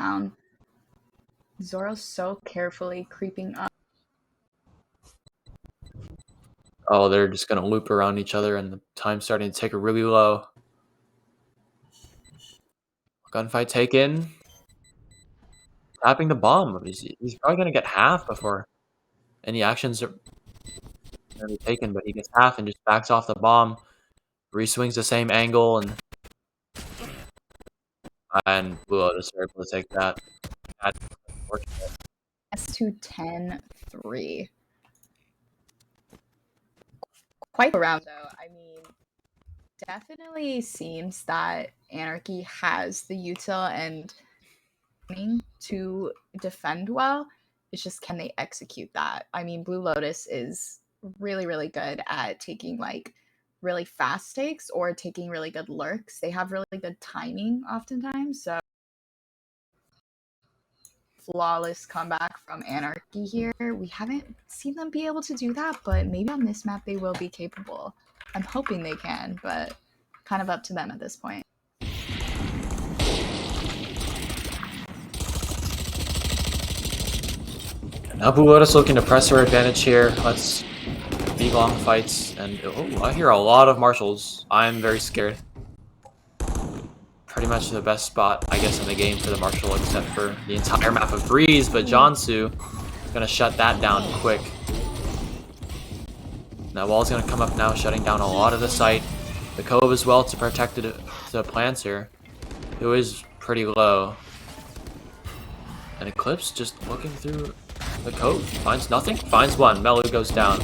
down. Zoro's so carefully creeping up. Oh, they're just going to loop around each other, and the time's starting to tick really low. Gunfight taken. Tapping the bomb. He's probably going to get half before any actions are going to be taken, but he gets half and just backs off the bomb. Re-swings the same angle, and Blue Lotus are able to take that. That's unfortunate. S2 10-3. Quite around though. I mean, definitely seems that Anarchy has the util and to defend well. It's just, can they execute that? I mean, Blue Lotus is really, really good at taking like really fast takes or taking really good lurks. They have really good timing oftentimes. So flawless comeback from Anarchy here. We haven't seen them be able to do that, but maybe on this map they will be capable. I'm hoping they can, but kind of up to them at this point. Now Blue Lotus looking to press her advantage here. Let's be long fights. And oh, I hear a lot of marshals. I'm very scared. Pretty much the best spot, I guess, in the game for the marshal, except for the entire map of Breeze. But Jansu gonna shut that down quick. That wall's gonna come up now, shutting down a lot of the site. The cove as well to protect the plants here, who is pretty low. And Eclipse just looking through the cove, finds nothing, finds one. Melu goes down.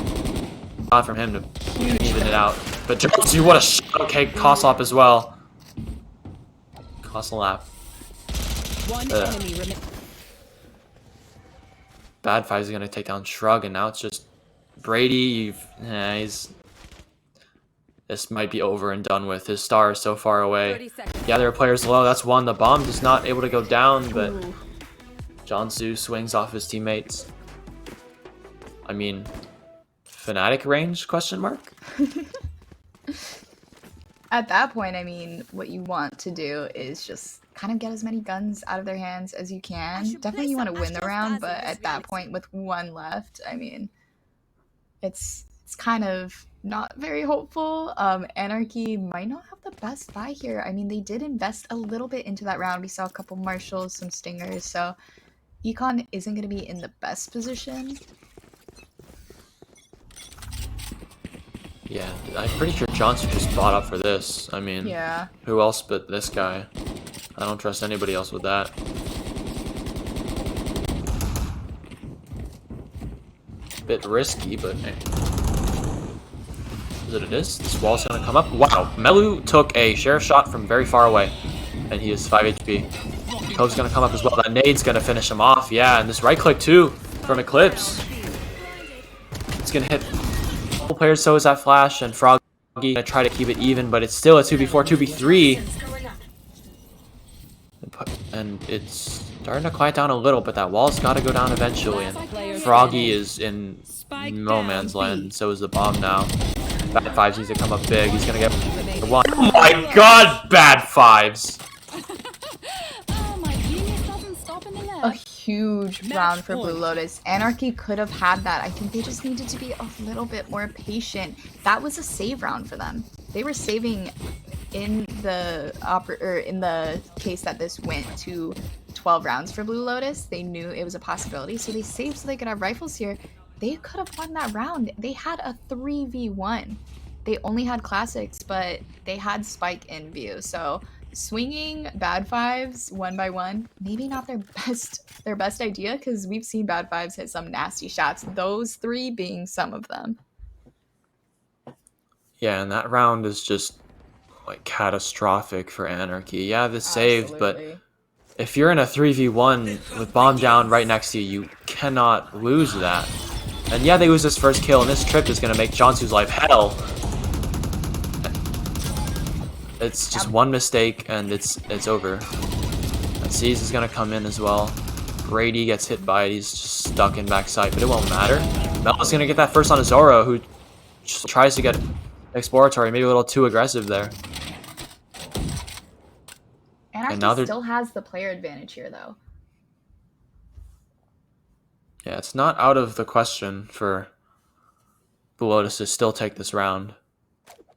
Not from him to even it out. But Jansu, what a shot! Okay, Koslop as well. Koslop. Bad Five is gonna take down Shrug, and now it's just Brady. This might be over and done with. His star is so far away. Yeah, there are players low. That's one. The bomb is not able to go down, but Jansu swings off his teammates. I mean, Fnatic range? Question mark. At that point, I mean, what you want to do is just kind of get as many guns out of their hands as you can. Definitely you want to win the round, but at that point with one left, I mean, it's kind of not very hopeful. Anarchy might not have the best buy here. I mean, they did invest a little bit into that round. We saw a couple marshals, some stingers, so Econ isn't going to be in the best position. Yeah, I'm pretty sure Johnson just bought up for this. I mean, yeah. Who else but this guy? I don't trust anybody else with that. Bit risky, but hey. Is it this? This wall's gonna come up. Wow, Melu took a sheriff shot from very far away, and he is 5 HP. Cove's gonna come up as well. That nade's gonna finish him off. Yeah, and this right click too from Eclipse. It's gonna hit players, so is that flash, and Froggy gonna try to keep it even, but it's still a 2v4, 2v3. And it's starting to quiet down a little, but that wall's got to go down eventually, and Froggy is in no man's land, and so is the bomb now. Bad Fives needs to come up big. He's gonna get one. Oh my god, Bad Fives! A huge round for Blue Lotus. Anarchy could have had that. I think they just needed to be a little bit more patient. That was a save round for them. They were saving in the case that this went to 12 rounds for Blue Lotus. They knew it was a possibility, so they saved so they could have rifles here. They could have won that round. They had a 3v1. They only had classics, but they had Spike in view, so swinging Bad Fives one by one, maybe not their best idea, because we've seen Bad Fives hit some nasty shots, those three being some of them. Yeah, and that round is just like catastrophic for Anarchy. Yeah, this saved, but if you're in a 3v1 with bomb down right next to you, you cannot lose that. And yeah, they lose this first kill, and this trip is going to make Jansu's life hell. It's just one mistake, and it's over. And C's is going to come in as well. Brady gets hit by it. He's just stuck in backside, but it won't matter. Mel's going to get that first on Zoro, who just tries to get exploratory, maybe a little too aggressive there. Anarchy still has the player advantage here, though. Yeah, it's not out of the question for Blue Lotus to still take this round.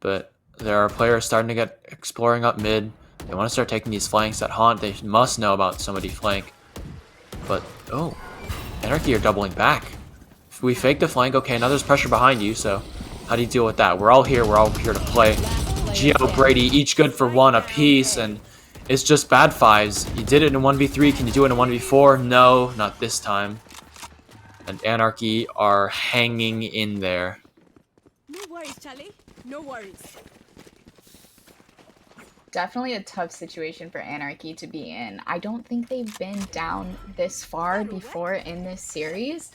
But there are players starting to get exploring up mid. They want to start taking these flanks at Haunt. They must know about somebody flank. But, oh, Anarchy are doubling back. If we fake the flank, okay, now there's pressure behind you, so how do you deal with that? We're all here to play. Geo, Brady, each good for one apiece, and it's just bad fives. You did it in a 1v3, can you do it in a 1v4? No, not this time. And Anarchy are hanging in there. No worries, Charlie. No worries. Definitely a tough situation for Anarchy to be in. I don't think they've been down this far before in this series.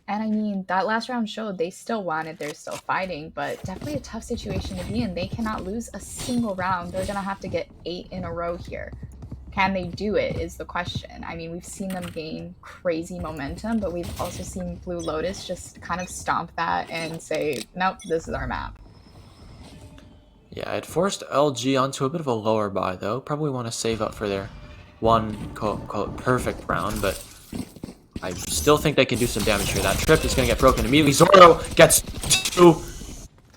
And I mean, that last round showed they still won it, they're still fighting, but definitely a tough situation to be in. They cannot lose a single round. They're going to have to get 8 in a row here. Can they do it is the question. I mean, we've seen them gain crazy momentum, but we've also seen Blue Lotus just kind of stomp that and say, nope, this is our map. Yeah, it forced LG onto a bit of a lower buy, though. Probably want to save up for their one, quote-unquote, perfect round, but I still think they can do some damage here. That trip is going to get broken immediately. Zoro gets 2,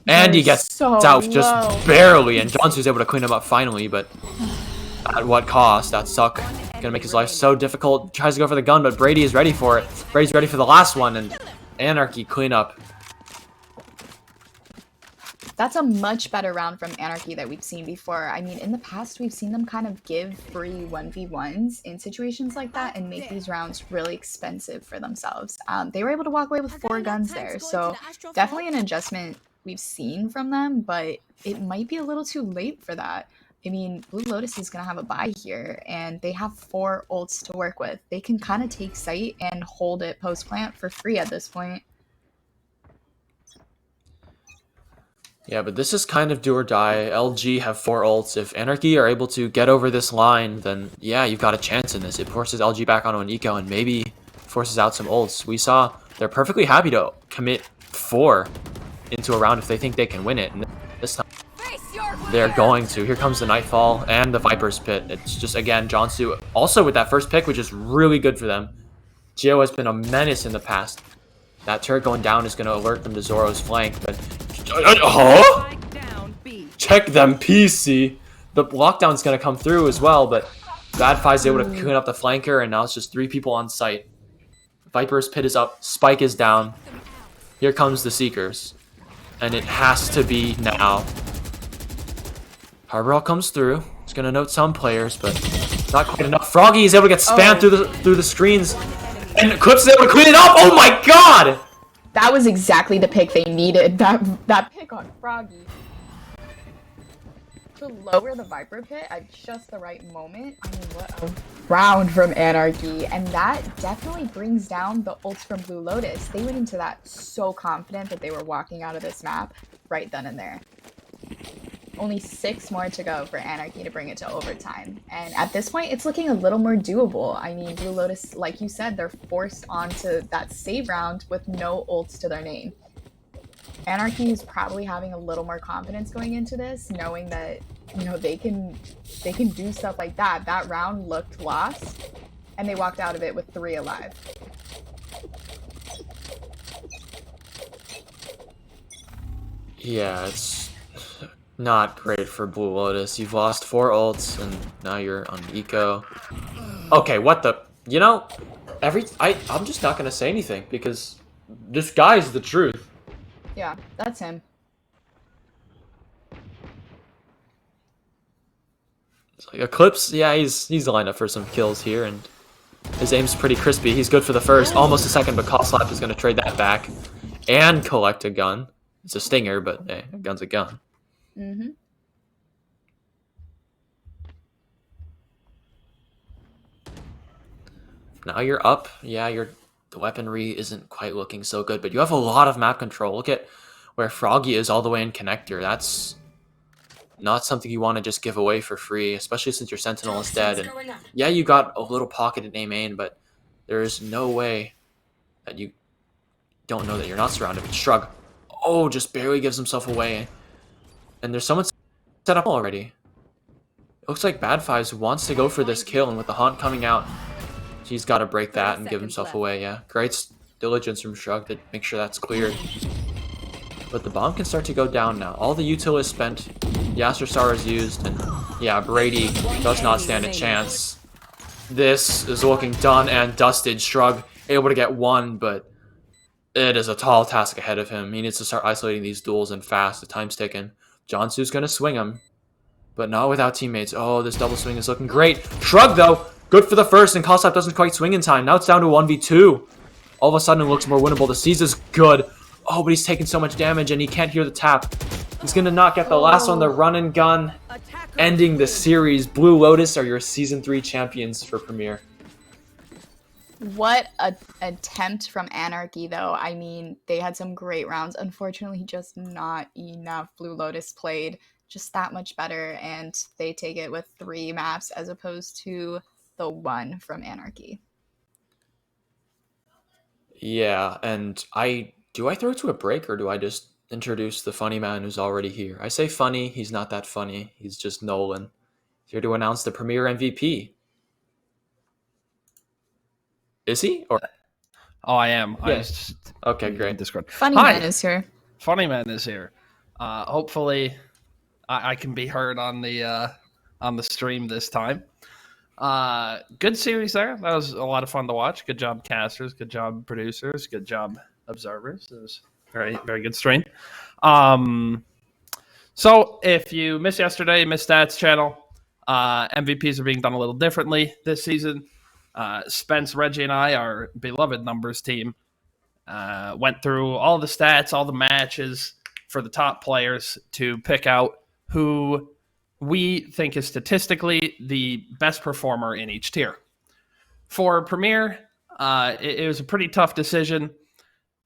and he gets out just barely, and Johnsu's able to clean him up finally, but at what cost? That suck. Gonna make his life so difficult. Tries to go for the gun, but Brady is ready for it. Brady's ready for the last one, and Anarchy cleanup. That's a much better round from Anarchy that we've seen before. I mean, in the past, we've seen them kind of give free 1v1s in situations like that and make these rounds really expensive for themselves. They were able to walk away with 4 guns there, so definitely an adjustment we've seen from them, but it might be a little too late for that. I mean, Blue Lotus is going to have a bye here, and they have 4 ults to work with. They can kind of take site and hold it post-plant for free at this point. Yeah, but this is kind of do or die. LG have 4 ults. If Anarchy are able to get over this line, then yeah, you've got a chance in this. It forces LG back onto an eco and maybe forces out some ults. We saw they're perfectly happy to commit 4 into a round if they think they can win it. And this time they're going to. Here comes the Nightfall and the Viper's Pit. It's just, again, Jonsu also with that first pick, which is really good for them. Geo has been a menace in the past. That turret going down is going to alert them to Zoro's flank, but huh? Check them, PC. The lockdown's going to come through as well, but Bad5's able to clean up the flanker, and now it's just 3 people on site. Viper's Pit is up, Spike is down. Here comes the Seekers, and it has to be now. Harbor comes through. It's going to note some players, but not quite enough. Froggy is able to get spammed through the screens, and Eclipse is able to clean it up. Oh my god! That was exactly the pick they needed. That pick on Froggy. To lower the Viper Pit at just the right moment. I mean, what a round from Anarchy. And that definitely brings down the ults from Blue Lotus. They went into that so confident that they were walking out of this map right then and there. Only 6 more to go for Anarchy to bring it to overtime. And at this point, it's looking a little more doable. I mean, Blue Lotus, like you said, they're forced onto that save round with no ults to their name. Anarchy is probably having a little more confidence going into this, knowing that, you know, they can do stuff like that. That round looked lost, and they walked out of it with 3 alive. Yeah, it's not great for Blue Lotus. You've lost 4 ults, and now you're on eco. Okay, what the... You know, I'm just not going to say anything, because this guy's the truth. Yeah, that's him. It's like Eclipse, yeah, he's lined up for some kills here, and his aim's pretty crispy. He's good for the first, almost a second, but Coslap is going to trade that back and collect a gun. It's a stinger, but hey, a gun's a gun. Mm-hmm. Now you're up. Yeah, the weaponry isn't quite looking so good, but you have a lot of map control. Look at where Froggy is all the way in connector. That's not something you want to just give away for free, especially since your Sentinel is dead. And yeah, you got a little pocket at A main, but there is no way that you don't know that you're not surrounded. But Shrug, oh, just barely gives himself away. And there's someone set up already. It looks like Bad5 wants to go for this kill, and with the Haunt coming out, He's got to break 30 that and give seconds himself left. away, yeah. Great diligence from Shrug to make sure that's cleared. But the bomb can start to go down now. All the util is spent. Yasser Star is used, and yeah, Brady does not stand a chance. This is looking done and dusted. Shrug able to get one, but it is a tall task ahead of him. He needs to start isolating these duels and fast. The time's ticking. Jansu's going to swing him, but not without teammates. Oh, this double swing is looking great. Shrug, though, good for the first, and Kosap doesn't quite swing in time. Now it's down to 1v2. All of a sudden, it looks more winnable. The seize is good. Oh, but he's taking so much damage, and he can't hear the tap. He's going to not get the last one, the run and gun, ending the series. Blue Lotus are your Season 3 champions for Premier. What a attempt from Anarchy, though. I mean, they had some great rounds. Unfortunately, just not enough. Blue Lotus played just that much better, and they take it with 3 maps as opposed to the 1 from Anarchy. Yeah, and do I throw it to a break, or do I just introduce the funny man who's already here? I say funny, he's not that funny. He's just Nolan. Here to announce the Premier MVP. Is he? Or Oh, I am. Yeah. I was just okay, great. Discord. Funny Hi. Man is here. Funny Man is here. Hopefully, I can be heard on the stream this time. Good series there. That was a lot of fun to watch. Good job, casters. Good job, producers. Good job, observers. It was very, very good stream. So if you missed yesterday, missed Stats channel, MVPs are being done a little differently this season. Spence, Reggie, and I, our beloved numbers team, went through all the stats, all the matches for the top players to pick out who we think is statistically the best performer in each tier. For Premier, it was a pretty tough decision,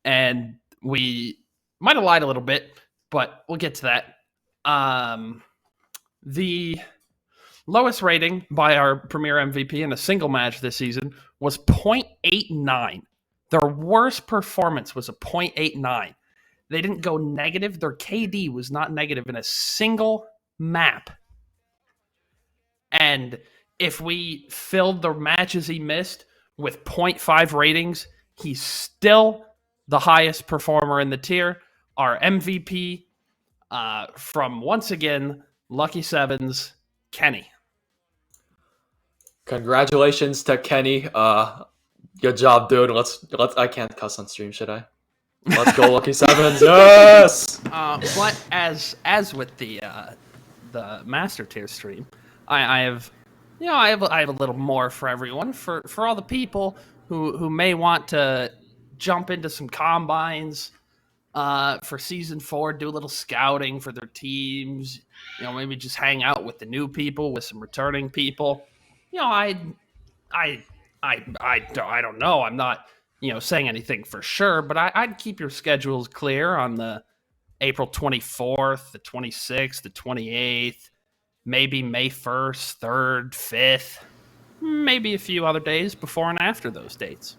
and we might have lied a little bit, but we'll get to that. The lowest rating by our Premier MVP in a single match this season was 0.89. Their worst performance was a 0.89. They didn't go negative. Their KD was not negative in a single map. And if we filled the matches he missed with 0.5 ratings, he's still the highest performer in the tier. Our MVP from, once again, Lucky Sevens, Kenny. Congratulations to Kenny. Good job, dude. Let's. I can't cuss on stream, should I? Let's go, Lucky Sevens. Yes. But as with the master tier stream, I have a little more for everyone, for all the people who may want to jump into some combines for season 4, do a little scouting for their teams. Maybe just hang out with the new people, with some returning people. I don't know. I'm not, saying anything for sure, but I'd keep your schedules clear on the April 24th, the 26th, the 28th, maybe May 1st, 3rd, 5th, maybe a few other days before and after those dates.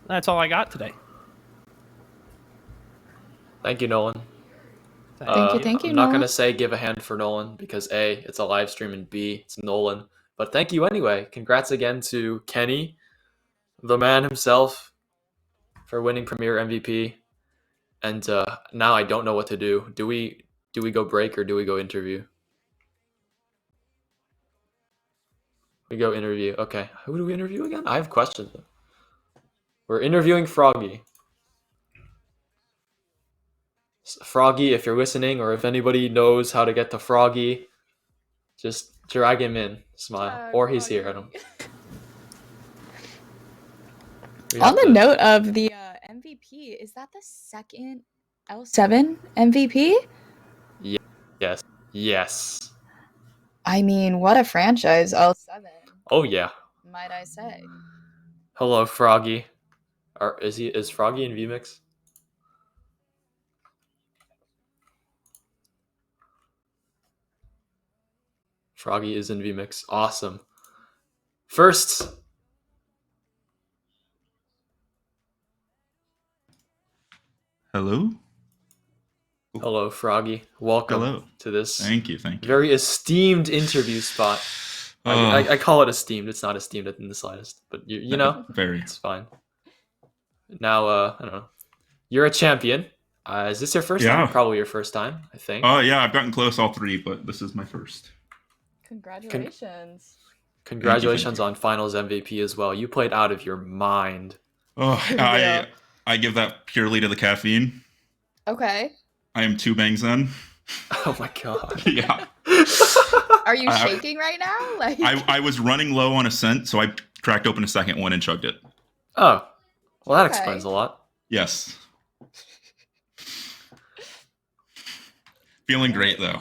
That's all I got today. Thank you, Nolan. Thank you, I'm not Nolan. going to say give a hand for Nolan because A, it's a live stream, and B, it's Nolan. But thank you anyway. Congrats again to Kenny, the man himself, for winning Premier MVP. And now I don't know what to do. Do we go break or do we go interview? We go interview. Okay. Who do we interview again? I have questions. We're interviewing Froggy. Froggy, if you're listening, or if anybody knows how to get to Froggy, just drag him in. Smile. Or he's here. I don't. On the note of the MVP, is that the second L7 MVP? Yes. Yes. I mean, what a franchise, L7. Oh yeah. Might I say? Hello, Froggy. Is Froggy in VMix? Froggy is in VMix. Awesome. First. Hello? Hello, Froggy. Welcome Hello. to this Thank you. very esteemed interview spot. I call it esteemed. It's not esteemed in the slightest, but you know, Very. it's fine. Now, I don't know. You're a champion. Is this your first Yeah. time? Probably your first time, I think. Yeah, I've gotten close all 3, but this is my first. Congratulations. Congratulations Thank you. on Finals MVP as well. You played out of your mind. Oh, Yeah. I give that purely to the caffeine. Okay. I am 2 bangs in. Oh my god. Yeah. Are you shaking right now? Like I was running low on a scent, so I cracked open a second one and chugged it. Oh, well, that Okay. explains a lot. Yes. Feeling great though.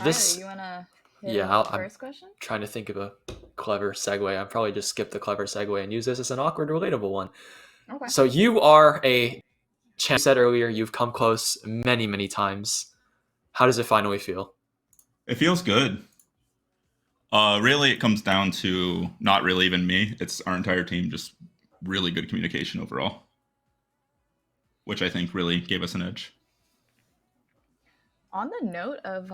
This- you wanna hit Yeah, the first question? Trying to think of a clever segue. I'll probably just skip the clever segue and use this as an awkward, relatable one. Okay. So you are a champ. You said earlier you've come close many, many times. How does it finally feel? It feels good. Really, it comes down to not really even me. It's our entire team, just really good communication overall, which I think really gave us an edge. On the note of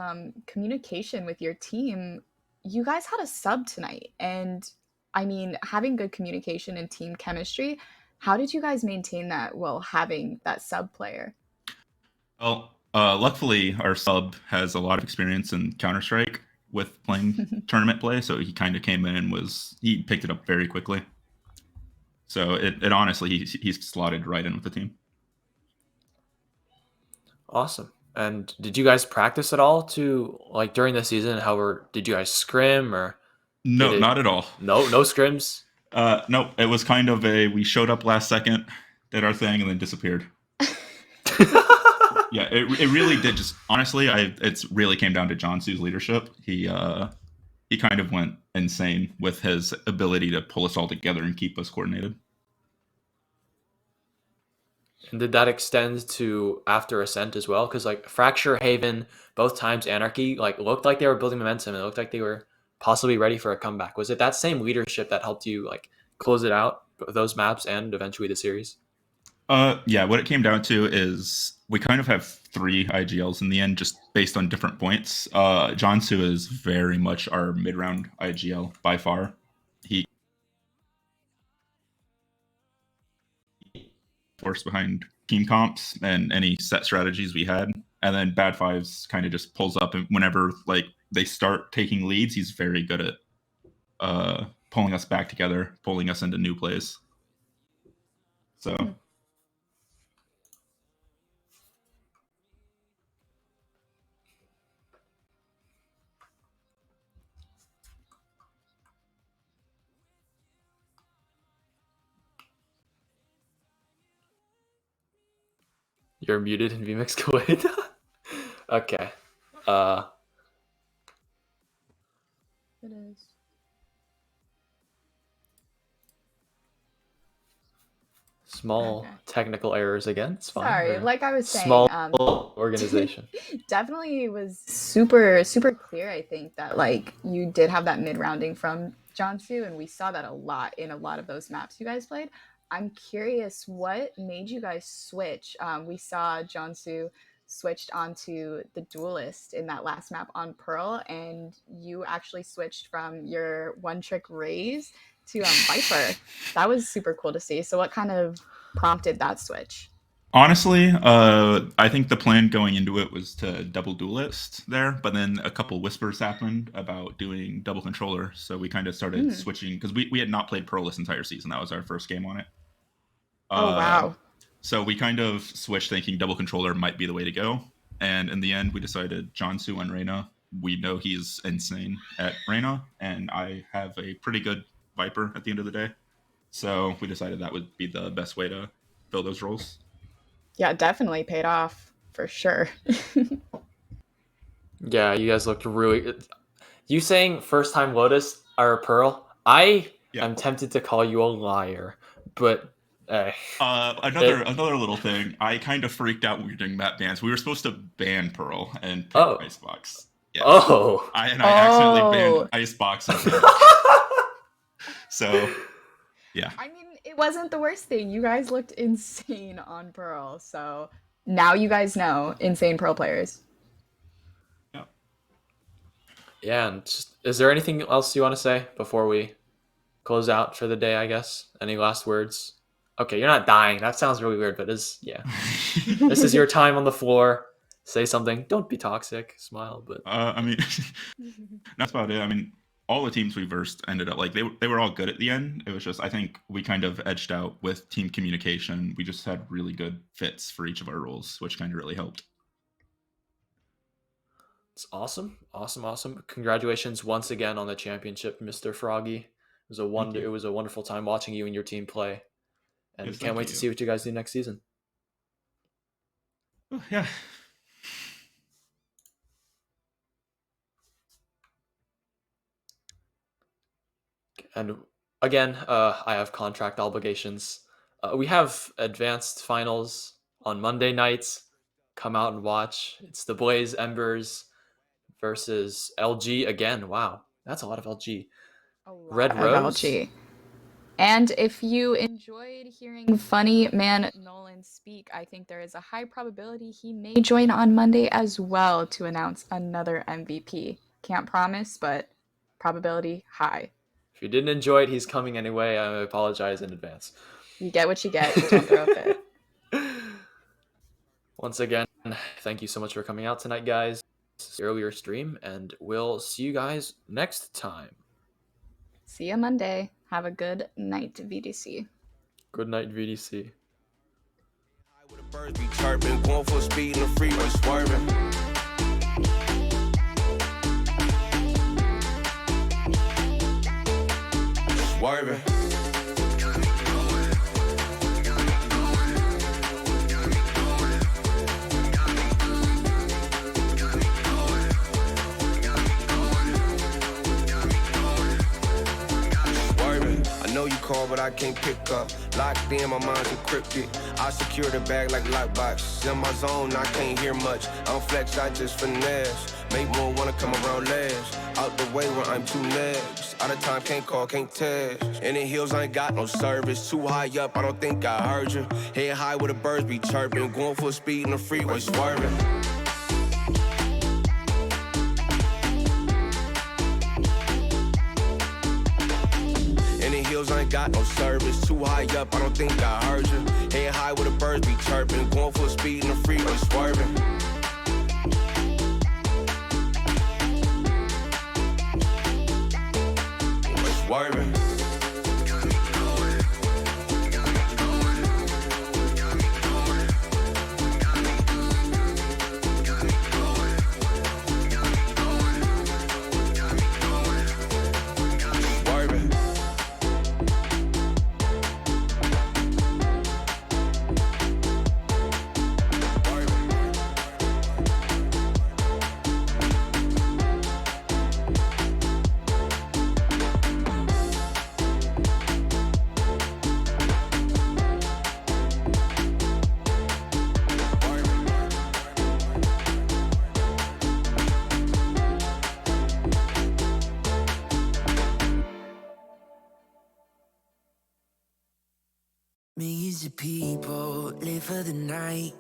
communication with your team, you guys had a sub tonight, and I mean, having good communication and team chemistry, how did you guys maintain that while having that sub player? Well, luckily, our sub has a lot of experience in Counter-Strike with playing tournament play, so he kind of came in and he picked it up very quickly. So it honestly, he's slotted right in with the team. Awesome. And did you guys practice at all to like during the season? Did you guys scrim or No, not at all. no scrims? No, it was kind of we showed up last second, did our thing, and then disappeared. Yeah, it really did. Just honestly, it's really came down to Jonsu's leadership. He kind of went insane with his ability to pull us all together and keep us coordinated. And did that extend to after Ascent as well? Because like Fracture, Haven, both times Anarchy like looked like they were building momentum. It looked like they were possibly ready for a comeback. Was it that same leadership that helped you like close it out, those maps, and eventually the series? Yeah, what it came down to is we kind of have 3 IGLs in the end, just based on different points. Jonsu is very much our mid-round IGL by far. He force behind team comps and any set strategies we had, and then Bad Fives kind of just pulls up, and whenever like they start taking leads, he's very good at pulling us back together, pulling us into new plays. So. You're muted in VMix Kuwait. Okay. It is. Small Okay. technical errors again. It's fine. Sorry, We're like I was saying, small organization. definitely was super clear. I think that like you did have that mid rounding from Jonsu, and we saw that a lot in a lot of those maps you guys played. I'm curious, what made you guys switch? We saw Jonsu switched onto the duelist in that last map on Pearl, and you actually switched from your one trick Raze to Viper. That was super cool to see. So what kind of prompted that switch? Honestly, I think the plan going into it was to double duelist there, but then a couple whispers happened about doing double controller, so we kind of started switching because we had not played Pearl this entire season. That was our first game on it. Oh wow. So we kind of switched thinking double controller might be the way to go, and in the end we decided Jonsu and Reyna. We know he's insane at Reyna, and I have a pretty good Viper at the end of the day. So we decided that would be the best way to fill those roles. Yeah, definitely paid off for sure. Yeah, you guys looked really. You saying first time Lotus or Pearl? I'm tempted to call you a liar, but another little thing. I kind of freaked out when we were doing map bans. We were supposed to ban Pearl and pick Icebox. Yes. Oh. I accidentally banned Icebox. So, yeah. I mean, it wasn't the worst thing. You guys looked insane on Pearl, so now you guys know insane Pearl players. Yeah. Yeah, and just, is there anything else you want to say before we close out for the day, I guess? Any last words? Okay, you're not dying. That sounds really weird, but this is your time on the floor. Say something. Don't be toxic. Smile, but I mean, that's about it. I mean, all the teams we versed ended up like they were all good at the end. It was just I think we kind of edged out with team communication. We just had really good fits for each of our roles, which kind of really helped. it's awesome. Awesome. Congratulations once again on the championship, Mr. Froggy. It was a Thank you. It was a wonderful time watching you and your team play. And Yes, can't thank wait to you. see what you guys do next season. Oh, yeah. And again, I have contract obligations. We have advanced finals on Monday nights. Come out and watch. It's the Blaze Embers versus LG again. Wow, that's a lot of LG. A lot Red of Rose. LG. And if you enjoyed hearing funny man Nolan speak, I think there is a high probability he may join on Monday as well to announce another MVP. Can't promise, but probability high. If you didn't enjoy it, he's coming anyway. I apologize in advance. You get what you get. Don't throw a fit. Once again, thank you so much for coming out tonight, guys. Earlier stream, and we'll see you guys next time. See you Monday. Have a good night, VDC. Good night, VDC. With the birds be chirping, going full speed in the freeway, swerving. Swerving. Swerving. I know you call, but I can't pick up. Locked in, my mind's encrypted. I secure the bag like lockbox. In my zone, I can't hear much. I don't flex, I just finesse. Make more wanna come around last. Out the way when I'm too next. Out of time, can't call, can't text. In the hills, I ain't got no service. Too high up, I don't think I heard you. Head high where the birds be chirping. Going full speed in the freeway, swerving. In the hills, I ain't got no service. Too high up, I don't think I heard you. Head high where the birds be chirping. Going full speed in the freeway, swerving. Swerving. Swerving. Millions of people live for the night,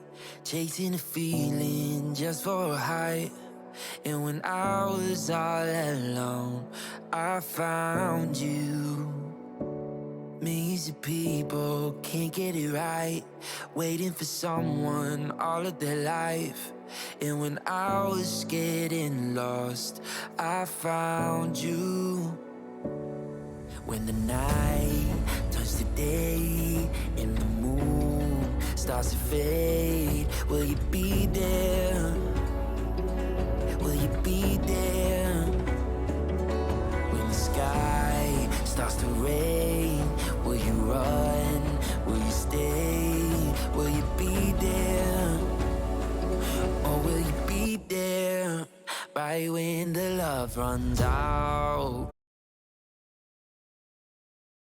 chasing a feeling just for a high. And when I was all alone, I found you. Millions of people can't get it right, waiting for someone all of their life. And when I was getting lost, I found you. When the night turns to day and the moon starts to fade, will you be there? Will you be there? When the sky starts to rain, will you run? Will you stay? Will you be there? Or will you be there right when the love runs out?